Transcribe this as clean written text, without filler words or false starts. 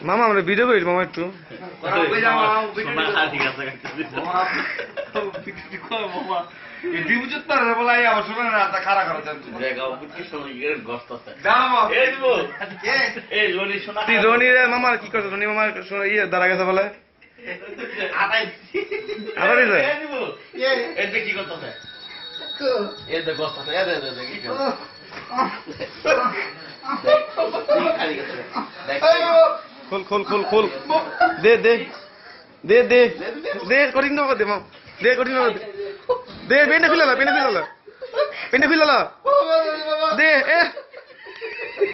মামা আমরা ভিডিও করি মামা একটু মামার কি করছে রনি মামার ইয়ে দাঁড়া গেছে বলে কি করতেছে খোল খোল খোল খোল দে দে দে দে দে কঠিন নকর দে মাম দে কঠিন নকর দে পেনে খুলে পেনে খুলে পেনে খুলে দে